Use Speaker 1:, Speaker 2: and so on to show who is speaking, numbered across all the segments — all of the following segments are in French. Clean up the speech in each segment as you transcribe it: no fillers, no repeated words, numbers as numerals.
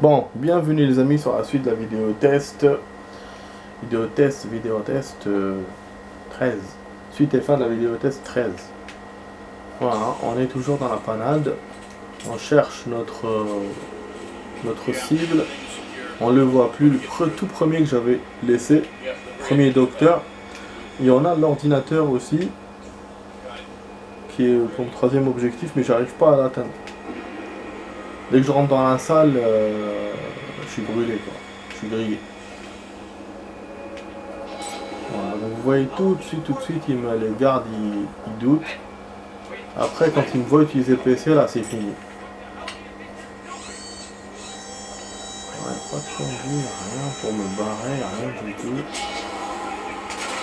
Speaker 1: Bon, bienvenue les amis sur la suite de la vidéo test. Vidéo test 13. Suite et fin de la vidéo test 13. Voilà, on est toujours dans la panade. On cherche notre cible. On le voit plus, le tout premier que j'avais laissé. Premier docteur. Et on a l'ordinateur aussi. Qui est comme troisième objectif, mais j'arrive pas à l'atteindre. Dès que je rentre dans la salle, je suis brûlé, quoi. Je suis grillé. Voilà, donc vous voyez tout de suite, les gardes, ils doutent. Après, quand ils me voient utiliser le PC, là, c'est fini. Ouais, pas de conduire, rien pour me barrer, rien du tout.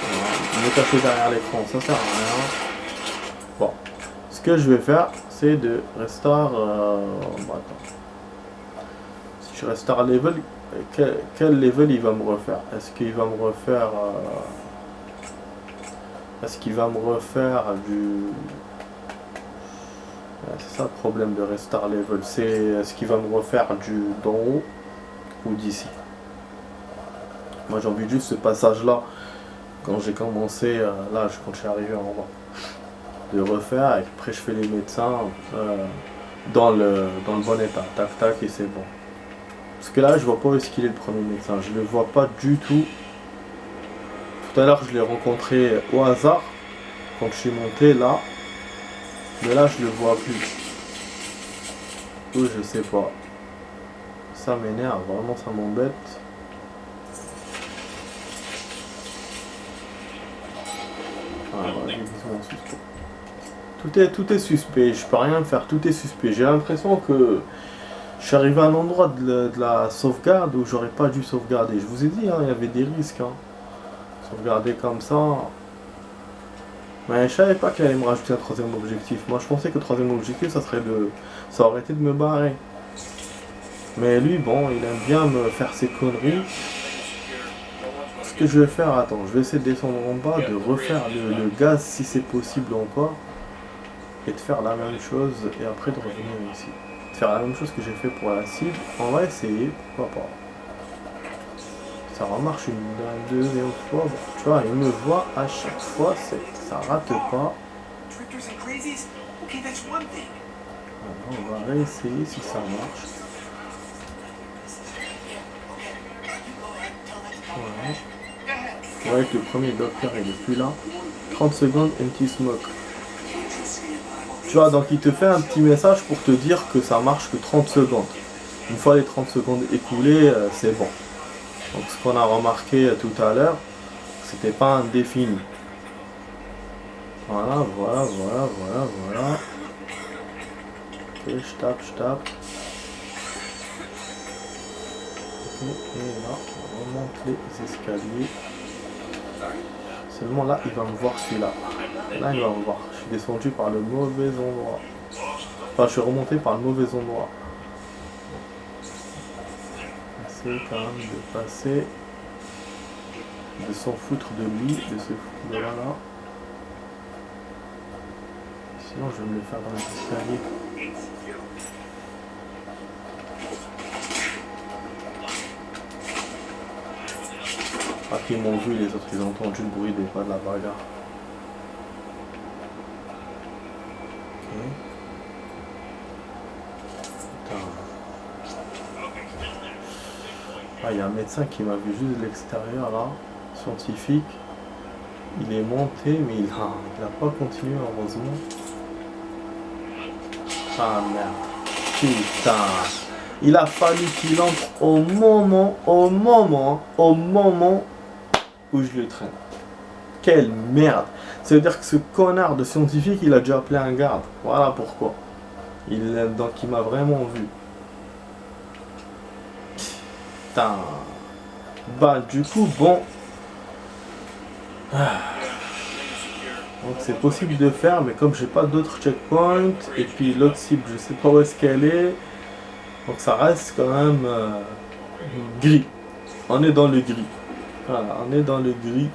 Speaker 1: Voilà, me cacher derrière l'écran, ça sert à rien. Bon, ce que je vais faire, c'est de restart. Bon, attends. Si je restart level, quel level il va me refaire? Est-ce qu'il va me refaire du... C'est ça le problème de restart level, c'est est-ce qu'il va me refaire du d'en haut ou d'ici? Moi j'ai envie juste ce passage là, quand j'ai commencé, là quand je suis arrivé en bas, de refaire, et après je fais les médecins dans le bon état, tac tac, et c'est bon. Parce que là je vois pas où est-ce qu'il est le premier médecin, je le vois pas du tout. Tout à l'heure je l'ai rencontré au hasard, quand je suis monté là, mais là je le vois plus. Ou je sais pas. Ça m'énerve, vraiment ça m'embête. Ah, suspect. Tout est suspect, je peux rien faire, tout est suspect. J'ai l'impression que je suis arrivé à un endroit de la sauvegarde où j'aurais pas dû sauvegarder. Je vous ai dit, hein, il y avait des risques. Hein. Sauvegarder comme ça. Mais je savais pas qu'il allait me rajouter un troisième objectif. Moi je pensais que le troisième objectif ça aurait été de me barrer. Mais lui, bon, il aime bien me faire ses conneries. Ce que je vais faire, attends, je vais essayer de descendre en bas, de refaire le gaz si c'est possible encore. Et de faire la même chose, et après de revenir ici. De faire la même chose que j'ai fait pour la cible. On va essayer, pourquoi pas. Ça remarche une deuxième fois. Bon, tu vois, il me voit à chaque fois, ça rate pas. Alors, on va réessayer si ça marche. Ouais. Vous voyez que le premier docteur il est plus là. 30 secondes empty smoke. Tu vois, donc il te fait un petit message pour te dire que ça marche que 30 secondes. Une fois les 30 secondes écoulées, c'est bon. Donc ce qu'on a remarqué tout à l'heure, c'était pas indéfini. Voilà. Ok, je tape. Ok, et là, on remonte les escaliers. Seulement là, il va me voir celui-là. Là, il va me voir. Je suis descendu par le mauvais endroit. Enfin, je suis remonté par le mauvais endroit. Essayer quand même de passer. De s'en foutre de lui, de se foutre de là. Sinon, je vais me le faire dans les escaliers. Ah, qu'ils m'ont vu, les autres, ils ont entendu le bruit des pas de la bagarre. Ok. Putain. Ah, il y a un médecin qui m'a vu juste de l'extérieur là, scientifique. Il est monté, mais il a pas continué, heureusement. Ah merde. Putain. Il a fallu qu'il entre au moment où je le traîne. Quelle merde. Ça veut dire que ce connard de scientifique, il a déjà appelé un garde. Voilà pourquoi. Donc il m'a vraiment vu. Putain. Bah du coup, bon. Donc c'est possible de faire, mais comme j'ai pas d'autres checkpoints, et puis l'autre cible, je sais pas où est-ce qu'elle est. Donc ça reste quand même gris. On est dans le gris. Voilà, on est dans le gris.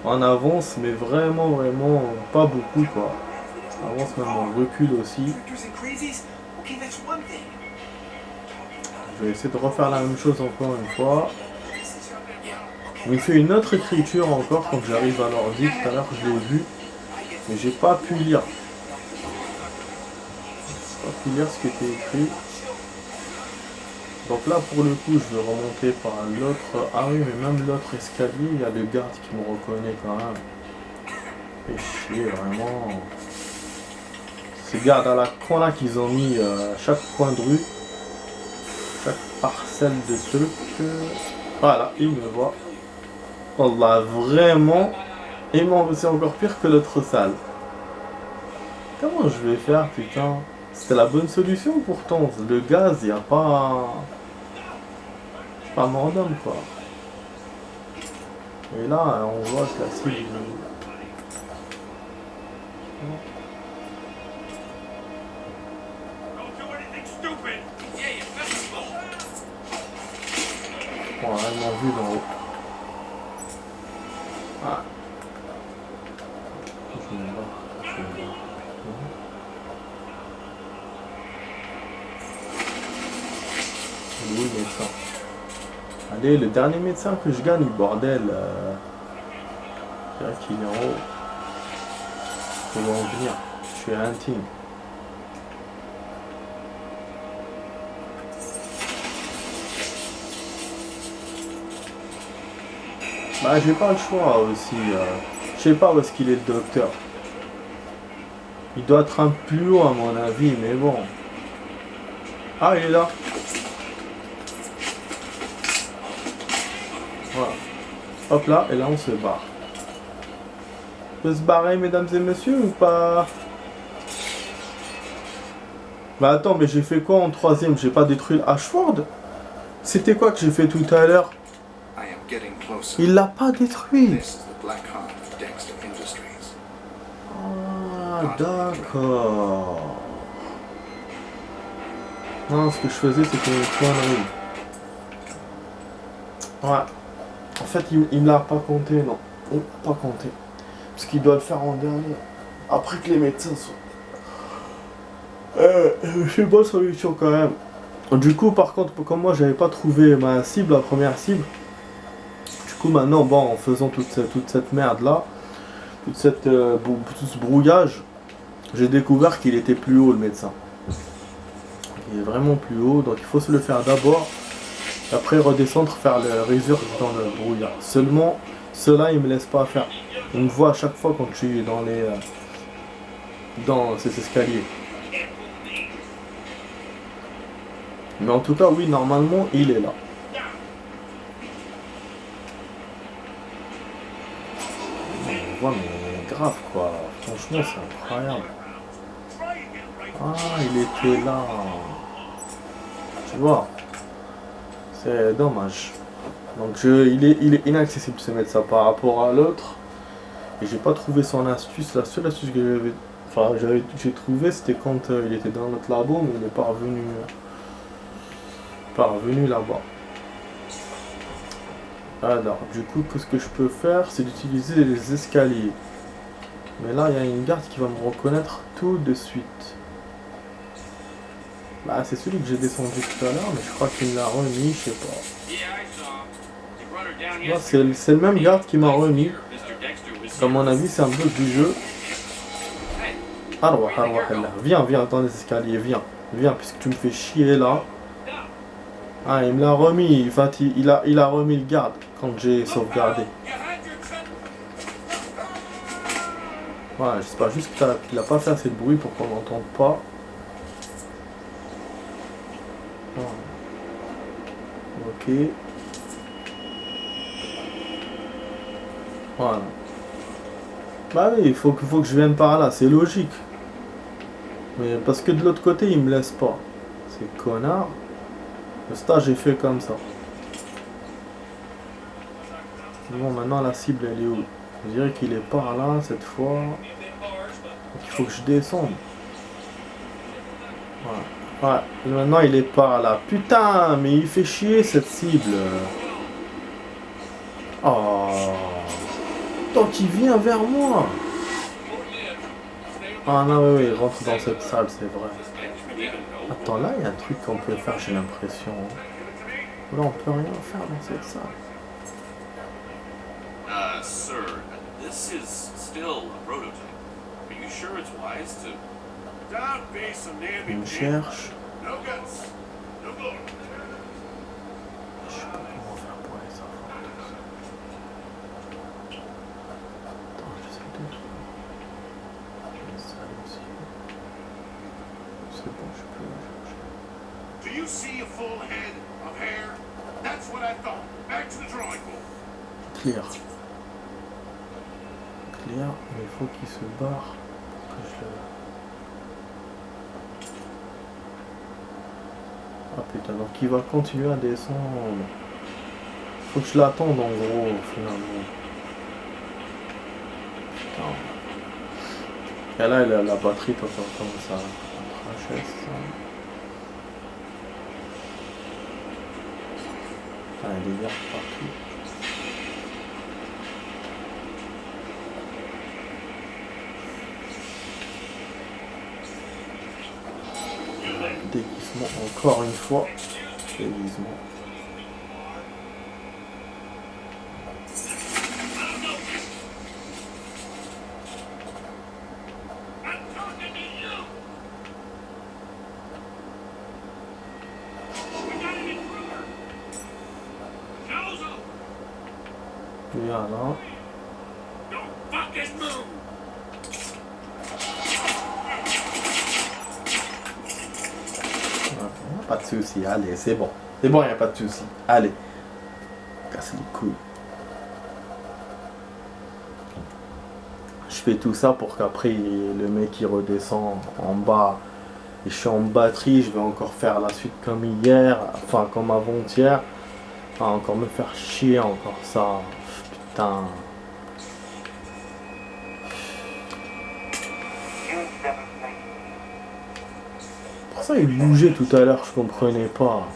Speaker 1: On avance, mais vraiment pas beaucoup quoi. On avance même en recul aussi. Je vais essayer de refaire la même chose encore une fois. Il me fait une autre écriture encore quand j'arrive à l'ordi. Tout à l'heure, je l'ai vu. Mais j'ai pas pu lire. J'ai pas pu lire ce qui était écrit. Donc là, pour le coup, je vais remonter par l'autre. Ah oui, mais même l'autre escalier, il y a le garde qui me reconnaît quand même. Et chier, vraiment. Ces gardes à la con là qu'ils ont mis à chaque coin de rue. Chaque parcelle de trucs. Voilà, il me voit. Wallah, vraiment. Et c'est encore pire que l'autre salle. Comment je vais faire, putain? C'était la bonne solution pourtant. Le gaz, il n'y a pas... Pas mort d'homme, quoi. Et là, on voit que la cible... Bon, là, ils m'ont vu d'en haut. Ah. Je me bats. Je me bats. Oui, médecin. Allez, le dernier médecin que je gagne, bordel. Je dirais qu'il est en haut. Faut en venir. Je suis hunting. Bah, j'ai pas le choix aussi. Je sais pas où est-ce qu'il est le docteur. Il doit être un peu plus haut à mon avis, mais bon. Ah, il est là. Voilà. Hop là, et là on se barre. On peut se barrer, mesdames et messieurs, ou pas? Bah attends, mais j'ai fait quoi en troisième? J'ai pas détruit le Ashford? C'était quoi que j'ai fait tout à l'heure? Il l'a pas détruit. Ah, d'accord. Non, ce que je faisais, c'était une connerie. Ouais. En fait, il me l'a pas compté, non. Il m'a pas compté. Parce qu'il doit le faire en dernier. Après que les médecins sont... je sais pas solution quand même. Du coup, par contre, comme moi, j'avais pas trouvé ma cible, la première cible. Du coup, maintenant, bon, en faisant toute cette merde-là, tout ce brouillage, j'ai découvert qu'il était plus haut, le médecin. Il est vraiment plus haut, donc il faut se le faire d'abord. Après redescendre, faire le resurf dans le brouillard. Seulement, cela, il me laisse pas faire. On me voit à chaque fois quand je suis dans ces escaliers. Mais en tout cas, oui, normalement, il est là. On voit, mais grave, quoi. Franchement, c'est incroyable. Ah, il était là. Tu vois. C'est dommage. Donc il est inaccessible ce médecin par rapport à l'autre. Et j'ai pas trouvé son astuce. La seule astuce que j'ai trouvé, c'était quand il était dans notre labo, mais il n'est pas revenu là-bas. Alors, du coup, ce que je peux faire, c'est d'utiliser les escaliers. Mais là, il y a une garde qui va me reconnaître tout de suite. Bah, c'est celui que j'ai descendu tout à l'heure, mais je crois qu'il me l'a remis, je sais pas. C'est le même garde qui m'a remis. À mon avis, c'est un bug du jeu. Arwa, viens dans les escaliers, viens, puisque tu me fais chier là. Ah, il me l'a remis, en fait, il a remis le garde quand j'ai sauvegardé. Ouais, j'espère juste qu'il a pas fait assez de bruit pour qu'on n'entende pas. Ok. Voilà. Bah oui, il faut que je vienne par là, c'est logique. Mais parce que de l'autre côté, il me laisse pas. C'est connard. Le stage est fait comme ça. Bon, maintenant la cible elle est où? Je dirais qu'il est par là cette fois. Donc il faut que je descende. Voilà. Ouais, maintenant il est par là. Putain, mais il fait chier cette cible. Oh. Donc il vient vers moi. Ah non, oui, il rentre dans cette salle, c'est vrai. Attends, là il y a un truc qu'on peut faire, j'ai l'impression. Là, on peut rien faire dans cette salle.
Speaker 2: Sir, this is still a prototype. Are you sure it's wise to... Don't be so
Speaker 1: On me cherche.
Speaker 2: No guts, no glory.
Speaker 1: Je sais pas comment faire pour aller savoir. Attends, j'essaie de trouver. Les salles aussi. C'est bon, je peux la chercher.
Speaker 2: Do you see a full head of hair? That's what I thought. Back to the drawing board.
Speaker 1: Claire. Claire, mais il faut qu'il se barre. Que je le... Ah putain, donc il va continuer à descendre. Faut que je l'attende en gros, finalement. Putain. Et là, la batterie, toi, ça commence à tracher, ça. Putain, il y a des verres partout. Déguisement, encore une fois. Déguisement. Voilà. Pas de soucis, allez, c'est bon. C'est bon, il n'y a pas de soucis. Allez. Casse les couilles. Je fais tout ça pour qu'après le mec il redescend en bas. Et je suis en batterie, je vais encore faire la suite comme hier, enfin comme avant-hier. Enfin, encore me faire chier encore ça. Putain. Pour ça il bougeait tout à l'heure, je comprenais pas.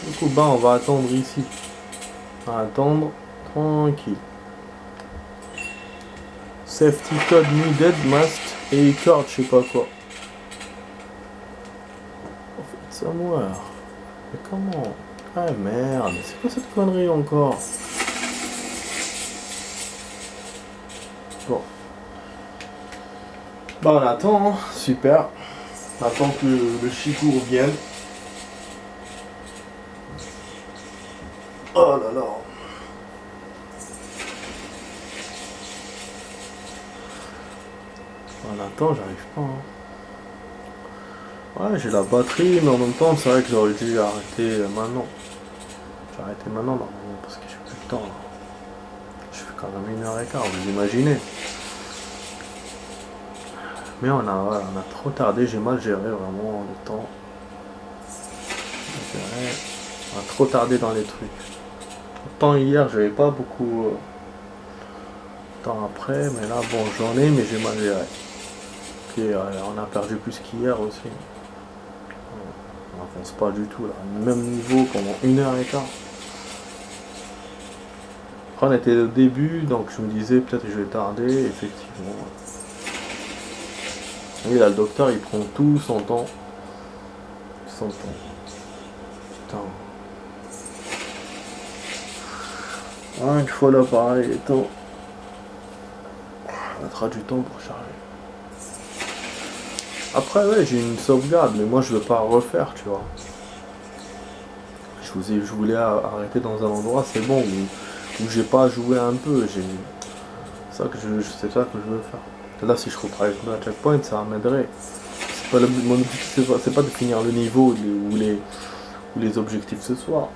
Speaker 1: Du coup, bah on va attendre ici. On va attendre tranquille. Safety code needed, must et card, je sais pas quoi. En fait, somewhere. Mais comment? Ah merde, c'est quoi cette connerie encore? Bon. Bah on attend, hein. Super. On attend que le chicourt vienne. Oh là là. On attend, j'arrive pas. Hein. Ouais, j'ai la batterie, mais en même temps, c'est vrai que j'aurais dû arrêter maintenant. J'ai arrêté maintenant, normalement, parce que j'ai plus le temps. Là. Je fais quand même 1h15, vous imaginez. Mais on a trop tardé, j'ai mal géré vraiment le temps. On a trop tardé dans les trucs. Autant hier, j'avais pas beaucoup de temps après, mais là, bon, j'en ai, mais j'ai mal géré. Ok, on a perdu plus qu'hier aussi. On n'avance pas du tout là, même niveau pendant 1h15. Après, on était au début, donc je me disais peut-être que je vais tarder, effectivement. Et là, le docteur il prend tout son temps. Son temps. Putain. Ah, une fois l'appareil est temps. On mettra du temps pour charger. Après, ouais, j'ai une sauvegarde, mais moi je veux pas refaire, tu vois. Je voulais arrêter dans un endroit, c'est bon, où j'ai pas joué un peu. C'est ça que je veux faire. Et là, si je reprends avec le checkpoint, ça m'aiderait. Mon objectif, c'est pas de finir le niveau ou les objectifs ce soir.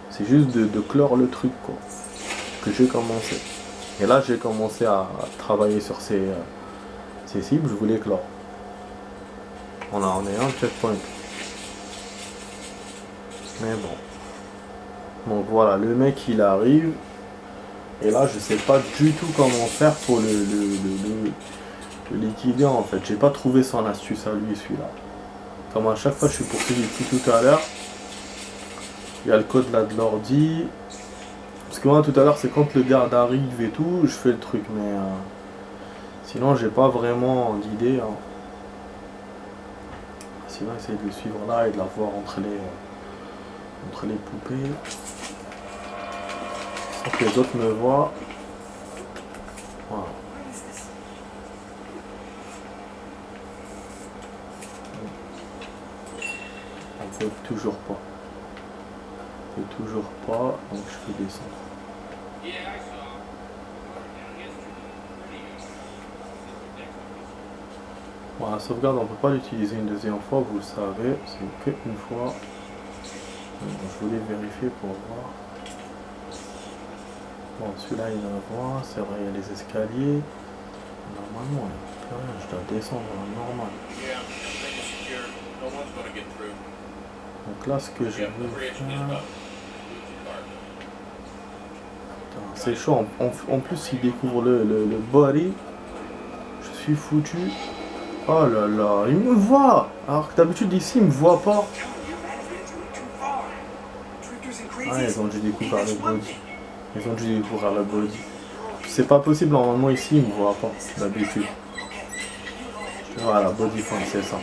Speaker 1: C'est juste de clore le truc, quoi. Que j'ai commencé. Et là, j'ai commencé à travailler sur ces cibles, je voulais clore. On est un checkpoint. Mais bon. Donc voilà, le mec il arrive. Et là, je sais pas du tout comment faire pour le liquider en fait. J'ai pas trouvé son astuce à lui, celui-là. Comme à chaque fois, je suis poursuivi depuis tout à l'heure. Il y a le code là de l'ordi. Parce que moi, tout à l'heure, c'est quand le garde arrive et tout, je fais le truc. Mais sinon, j'ai pas vraiment d'idée. Hein. Sinon, essaye de le suivre là et de la voir entre les poupées. Sans que les autres me voient. Voilà. On peut toujours pas. On peut toujours pas, donc je vais descendre. Bon, la sauvegarde, on ne peut pas l'utiliser une deuxième fois, vous le savez, c'est qu'une fois. Je voulais vérifier pour voir. Bon, celui-là il en voit, c'est vrai, il y a les escaliers. Normalement, il n'y a plus rien, je dois descendre normal. Donc là, ce que je veux faire... C'est chaud, en plus il découvre le body. Je suis foutu. Oh là là, il me voit. Alors que d'habitude ici il me voit pas. Ah, ils ont dû découvrir le body. Ils ont dû découvrir le body. C'est pas possible, normalement ici il me voit pas, d'habitude. Voilà, body fun, c'est ça.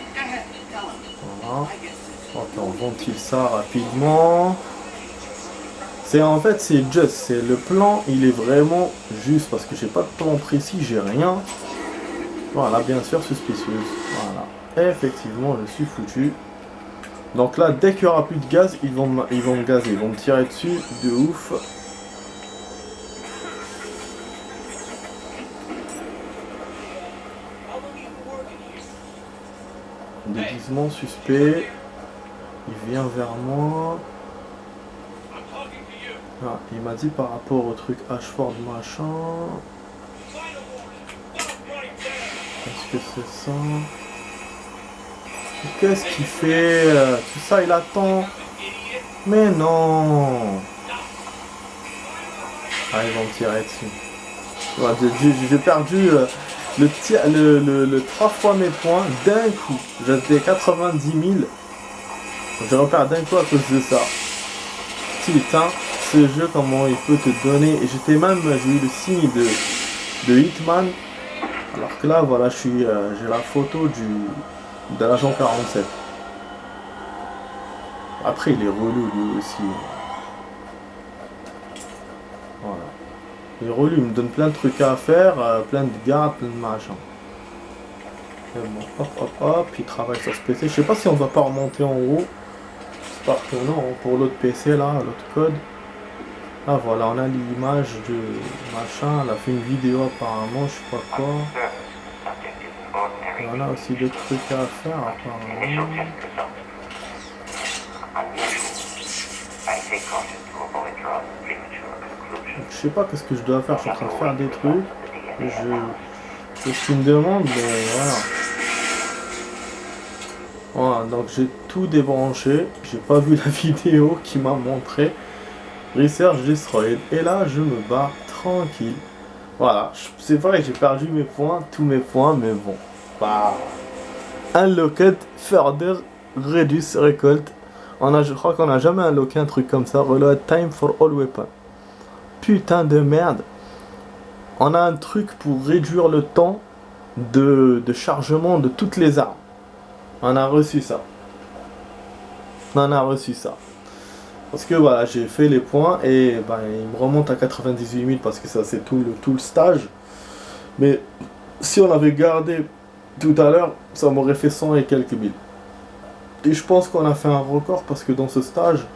Speaker 1: Voilà. Ok, on ventile ça rapidement. En fait c'est juste, c'est le plan, il est vraiment juste parce que j'ai pas de plan précis, j'ai rien. Voilà, bien sûr, suspicieuse. Voilà. Et effectivement, je suis foutu. Donc là, dès qu'il n'y aura plus de gaz, ils vont me gazer, ils vont me tirer dessus de ouf. Déguisement suspect. Il vient vers moi. Ah, il m'a dit par rapport au truc Ashford machin. Est-ce que c'est ça? Qu'est-ce qu'il fait? Tout ça, il attend. Mais non. Ah, ils vont me tirer dessus. Ouais, j'ai perdu le 3 fois mes points d'un coup. J'avais 90 000. Je repère d'un coup à cause de ça. Putain, ce jeu, comment il peut te donner. Et j'ai eu le signe de Hitman. Alors que là, voilà, j'ai la photo de l'agent 47. Après, il est relou lui aussi. Voilà. Il est relou, il me donne plein de trucs à faire, plein de gardes, plein de machins. Et bon, hop, hop, hop, il travaille sur ce PC. Je sais pas si on va pas remonter en haut. J'espère que non, pour l'autre PC là, l'autre code. Ah voilà, on a l'image de machin, elle a fait une vidéo apparemment, je sais pas quoi. On a aussi des trucs à faire apparemment. Donc, je sais pas qu'est-ce que je dois faire, je suis en train de faire des trucs. C'est ce qu'il me demande, mais voilà. Voilà, donc j'ai tout débranché, j'ai pas vu la vidéo qui m'a montré Research Destroyed. Et là je me bats tranquille. Voilà, c'est vrai, j'ai perdu mes points, tous mes points, mais bon. Bah, Unlocked Further Reduce Recolt. Je crois qu'on a jamais unlocké un truc comme ça. Reload Time for All Weapons. Putain de merde. On a un truc pour réduire le temps de chargement de toutes les armes. On a reçu ça. Parce que voilà, j'ai fait les points et ben, il me remonte à 98 000 parce que ça c'est tout le stage. Mais si on avait gardé tout à l'heure, ça m'aurait fait 100 et quelques mille. Et je pense qu'on a fait un record parce que dans ce stage,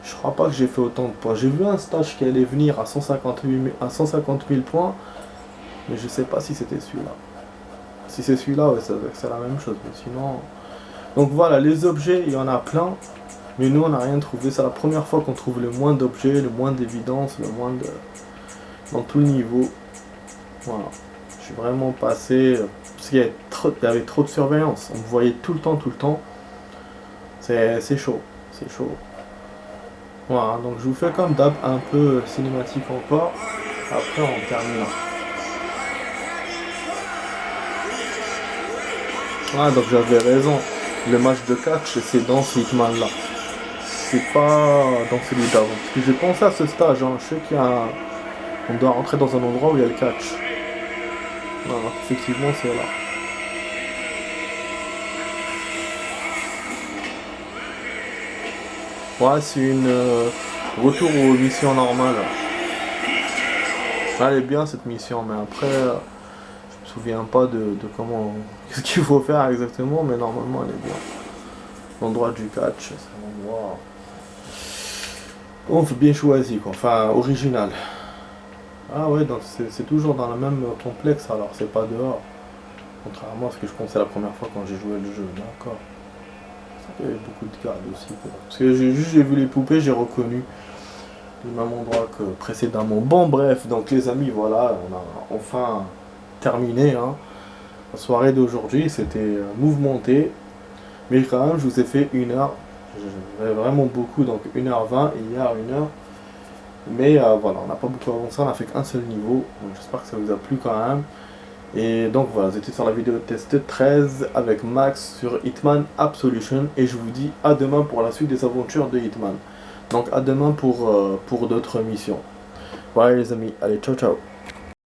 Speaker 1: je crois pas que j'ai fait autant de points. J'ai vu un stage qui allait venir à 150 000 points, mais je sais pas si c'était celui-là. Si c'est celui-là, ouais, c'est la même chose. Mais sinon... Donc voilà, les objets, il y en a plein. Mais nous, on n'a rien trouvé. C'est la première fois qu'on trouve le moins d'objets, le moins d'évidence, le moins de... dans tout le niveau. Voilà. Je suis vraiment passé... Parce qu'il y avait trop de surveillance. On me voyait tout le temps. C'est chaud. C'est chaud. Voilà, donc je vous fais comme d'hab un peu cinématique encore. Après, on termine. Ah, donc j'avais raison. Le match de catch, c'est dans ce Hitman là. C'est pas dans celui d'avant. Parce que j'ai pensé à ce stage. Hein. Je sais qu'il y a on doit rentrer dans un endroit où il y a le catch. Non, effectivement, c'est là. Ouais, c'est une retour aux missions normales. Elle est bien cette mission, mais après, je me souviens pas de comment, qu'est-ce qu'il faut faire exactement, mais normalement elle est bien. L'endroit du catch, c'est un endroit, on fait bien choisi quoi, enfin original. Ah ouais, donc c'est toujours dans le même complexe alors, c'est pas dehors. Contrairement à ce que je pensais la première fois quand j'ai joué le jeu, d'accord. Il y avait beaucoup de gardes aussi. Quoi. Parce que j'ai vu les poupées, j'ai reconnu le même endroit que précédemment. Bon bref, donc les amis, voilà, on a enfin terminé hein. La soirée d'aujourd'hui, c'était mouvementé. Mais quand même, je vous ai fait 1 heure. J'avais vraiment beaucoup, donc 1h20 et hier 1 heure. Mais voilà, on n'a pas beaucoup avancé, on a fait qu'un seul niveau. Donc j'espère que ça vous a plu quand même. Et donc voilà, vous étiez sur la vidéo test 13 avec Max sur Hitman Absolution. Et je vous dis à demain pour la suite des aventures de Hitman. Donc à demain pour d'autres missions. Voilà les amis, allez ciao ciao.